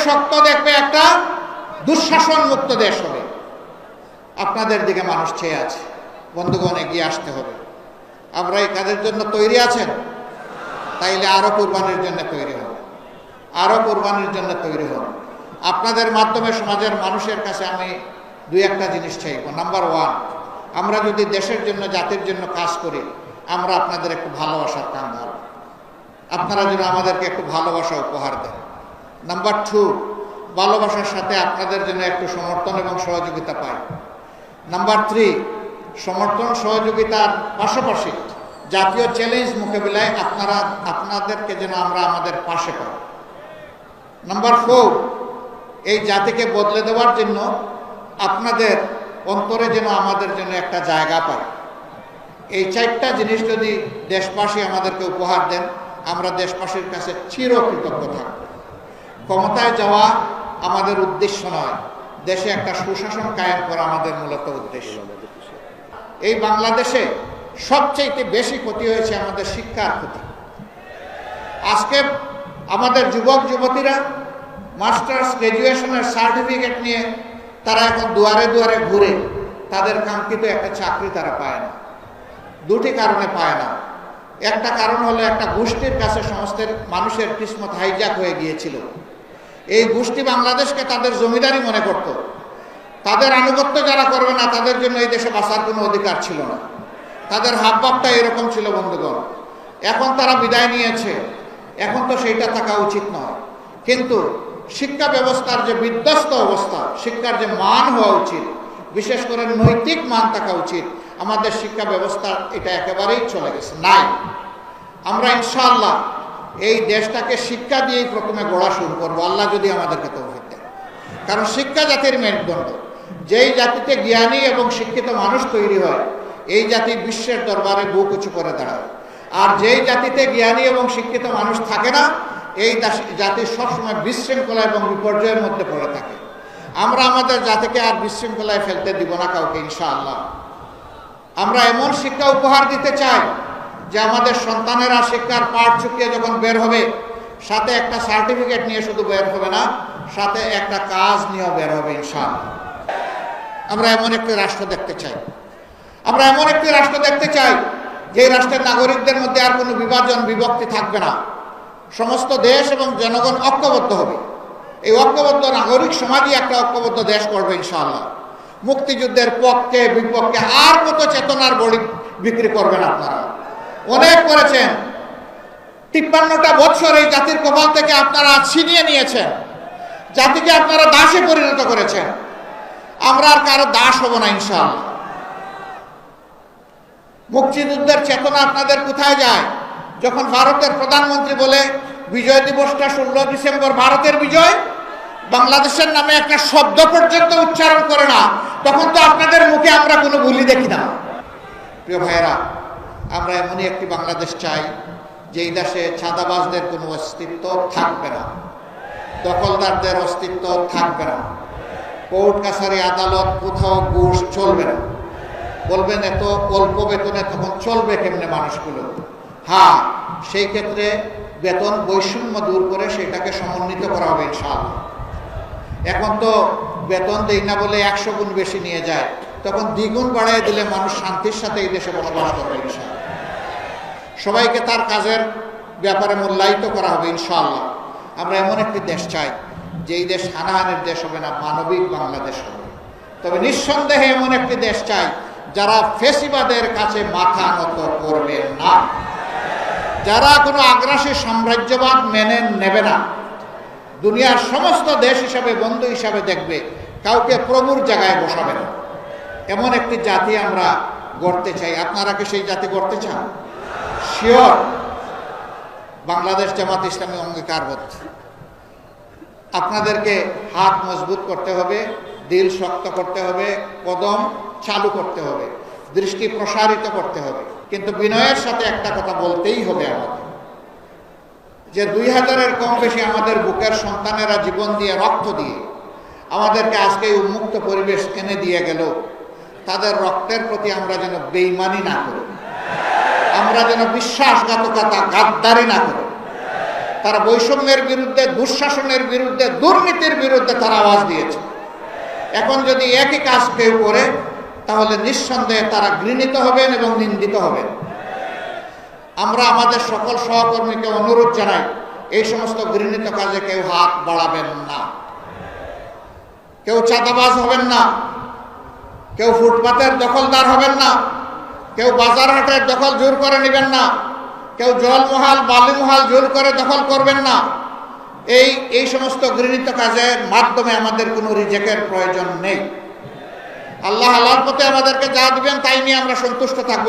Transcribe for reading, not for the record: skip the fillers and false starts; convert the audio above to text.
ভবিষ্যৎ দেখবে একটা দুঃশাসন মুক্ত দেশ হবে। আপনাদের দিকে মানুষ চেয়ে আছে। বন্ধুগণ, এগিয়ে আসতে হবে। আমরা এই কাজের জন্য তৈরি আছেন? তাইলে আরো কুরবানির জন্য তৈরি হন, আরো কুরবানির জন্য তৈরি হন। আপনাদের মাধ্যমে সমাজের মানুষের কাছে আমি দুই একটা জিনিস চাইব। নাম্বার ওয়ান, আমরা যদি দেশের জন্য, জাতির জন্য কাজ করি, আমরা আপনাদের একটু ভালোবাসার কাঙ্গাল, আপনারা যেন আমাদেরকে একটু ভালোবাসা উপহার দেন। নাম্বার টু, ভালোবাসার সাথে আপনাদের জন্য একটু সমর্থন এবং সহযোগিতা পাই। নাম্বার থ্রি, সমর্থন সহযোগিতার পাশাপাশি জাতীয় চ্যালেঞ্জ মোকাবিলায় আপনাদেরকে যেন আমরা আমাদের পাশে পাই। নাম্বার ফোর, এই জাতিকে বদলে দেওয়ার জন্য আপনাদের অন্তরে যেন আমাদের জন্য একটা জায়গা পাই। এই চারটা জিনিস যদি দেশবাসী আমাদেরকে উপহার দেন, আমরা দেশবাসীর কাছে চিরকৃতজ্ঞ থাকব। ক্ষমতায় যাওয়া আমাদের উদ্দেশ্য নয়, দেশে একটা সুশাসন কায়েম করা আমাদের মূলত উদ্দেশ্য। এই বাংলাদেশে সবচেয়ে বেশি ক্ষতি হয়েছে আমাদের শিক্ষার ক্ষতি। আজকে আমাদের যুবক যুবতীরা মাস্টার্স গ্র্যাজুয়েশনের সার্টিফিকেট নিয়ে তারা এখন দুয়ারে দুয়ারে ঘুরে, তাদের কাঙ্ক্ষিত একটা চাকরি তারা পায় না। দুটি কারণে পায় না। একটা কারণ হলো একটা গোষ্ঠীর কাছে সমস্ত মানুষের কিসমত হাইজ্যাক হয়ে গিয়েছিল। এই গোষ্ঠী বাংলাদেশকে তাদের জমিদারি মনে করত। তাদের আনুগত্য যারা করবে না, তাদের জন্য এই দেশে বাঁচার কোনো অধিকার ছিল না। তাদের হাবভাবটা এরকম ছিল বন্ধুগণ। এখন তারা বিদায় নিয়েছে, এখন তো সেইটা থাকা উচিত নয়। কিন্তু শিক্ষা ব্যবস্থার যে বিধ্বস্ত অবস্থা, শিক্ষার যে মান হওয়া উচিত, বিশেষ করে নৈতিক মান থাকা উচিত, আমাদের শিক্ষা ব্যবস্থা এটা একেবারেই চলে গেছে, নাই। আমরা ইনশাআল্লাহ এই দেশটাকে শিক্ষা দিয়েই প্রথমে গড়া শুরু করবো, আল্লাহ যদি আমাদেরকে তৌফিক দেন। কারণ শিক্ষা জাতির মেরুদণ্ড। যেই জাতিতে জ্ঞানী এবং শিক্ষিত মানুষ তৈরি হয়, এই জাতি বিশ্বের দরবারে বুক উঁচু করে দাঁড়ায়। আর যেই জাতিতে জ্ঞানী এবং শিক্ষিত মানুষ থাকে না, এই জাতি সবসময় বিশৃঙ্খলা এবং বিপর্যয়ের মধ্যে পড়ে থাকে। আমরা আমাদের জাতিকে আর বিশৃঙ্খলায় ফেলতে দিব না কাউকে, ইনশাআল্লাহ। আমরা এমন শিক্ষা উপহার দিতে চাই যে আমাদের সন্তানেরা শিক্ষার পাঠ চুকিয়ে যখন বের হবে, সাথে একটা সার্টিফিকেট নিয়ে শুধু বের হবে না, সাথে একটা কাজ নিয়েও বের হবে, ইনশাআল্লাহ। আমরা এমন একটি রাষ্ট্র দেখতে চাই। আমরা এমন একটি রাষ্ট্র দেখতে চাই যে রাষ্ট্রের নাগরিকদের মধ্যে আর কোনো বিভাজন বিভক্তি থাকবে না। সমস্ত দেশ এবং জনগণ ঐক্যবদ্ধ হবে। এই ঐক্যবদ্ধ নাগরিক সমাজই একটা ঐক্যবদ্ধ দেশ করবে, ইনশাআল্লাহ। মুক্তিযুদ্ধের পক্ষে বিপক্ষে আর কত চেতনার বড়ি বিক্রি করবেন আপনারা। অনেক করেছেন। 53টা বছর এই জাতির কপাল থেকে আপনারা ছিনিয়ে নিয়েছেন। জাতিকে আপনারা দাসে পরিণত করেছেন। আমরা আর কারো দাস হব না, ইনশাআল্লাহ। মুক্তিযুদ্ধের চেতনা আপনাদের কোথায় যায়? যখন ভারতের প্রধানমন্ত্রী বলে বিজয় দিবসটা 16 ডিসেম্বর ভারতের বিজয়, বাংলাদেশের নামে একটা শব্দ পর্যন্ত উচ্চারণ করে না, তখন তো আপনাদের মুখে আমরা কোনো ভুলই দেখি না। প্রিয় ভাইয়েরা, আমরা এমনই একটি বাংলাদেশ চাই যেই দেশে চাঁদাবাজদের কোনো অস্তিত্ব থাকবে না, দখলদারদের অস্তিত্ব থাকবে না, কোর্ট কাছারি আদালত কোথাও ঘুষ চলবে না। বলবেন এত অল্প বেতনে তখন চলবে কেমনে মানুষগুলো? হ্যাঁ, সেই ক্ষেত্রে বেতন বৈষম্য দূর করে সেটাকে সমন্বিত করা হবে, ইনশাআল্লাহ। এখন তো বেতন দেই না বলে 100 গুণ বেশি নিয়ে যায়, তখন দ্বিগুণ বাড়ায় দিলে মানুষ শান্তির সাথে এই দেশে বসবাস করবে, ইনশাআল্লাহ। সবাইকে তার কাজের ব্যাপারে মূল্যায়িত করা হবে, ইনশাআল্লাহ। আমরা এমন একটি দেশ চাই যেই দেশ হানাহানির দেশ হবে না, মানবিক বাংলাদেশ হবে। তবে নিঃসন্দেহে এমন একটি দেশ চাই যারা ফেসিবাদের কাছে মাথা নত করবে না, যারা কোনো আগ্রাসী সাম্রাজ্যবাদ মেনে নেবে না, দুনিয়ার সমস্ত দেশ হিসাবে বন্ধু হিসাবে দেখবে, কাউকে প্রভুর জায়গায় বসাবে না। এমন একটি জাতি আমরা গড়তে চাই। আপনারা কি সেই জাতি গড়তে চান? শিওর। বাংলাদেশ জামাত ইসলামী অঙ্গীকারবদ্ধ। আপনাদেরকে হাত মজবুত করতে হবে, দিল শক্ত করতে হবে, কদম চালু করতে হবে, দৃষ্টি প্রসারিত করতে হবে। কিন্তু বিনয়ের সাথে একটা কথা বলতেই হবে আমাদের, যে 2000-এর কম বেশি আমাদের বুকের সন্তানেরা জীবন দিয়ে, রক্ত দিয়ে আমাদেরকে আজকে এই উন্মুক্ত পরিবেশ এনে দিয়ে গেল, তাদের রক্তের প্রতি আমরা যেন বেঈমানি না করি, আমরা যেন বিশ্বাসঘাতকতা, গাদ্দারি না করি। তারা বৈষম্যের বিরুদ্ধে, দুঃশাসনের বিরুদ্ধে, দুর্নীতির বিরুদ্ধে তারা আওয়াজ দিয়েছে। এখন যদি একই কাজ কেউ করে তাহলে নিঃসন্দেহে তারা ঘৃণিত হবেন এবং নিন্দিত হবেন। আমরা আমাদের সকল সহকর্মীকে অনুরোধ জানাই, এই সমস্ত ঘৃণিত কাজে কেউ হাত বাড়াবেন না, কেউ চাঁদাবাজ হবেন না, কেউ ফুটপাতের দখলদার হবেন না, কেউ বাজার হাটের দখল জোর করে নেবেন না, কেউ জলমহাল বালিমহাল জোর করে দখল করবেন না। এই সমস্ত ঘৃণিত কাজের মাধ্যমে আমাদের কোনো রিজেকের প্রয়োজন নেই। আল্লাহ আল্লাহর পথে আমাদেরকে যা দিবেন তাই নিয়ে আমরা সন্তুষ্ট থাকবো।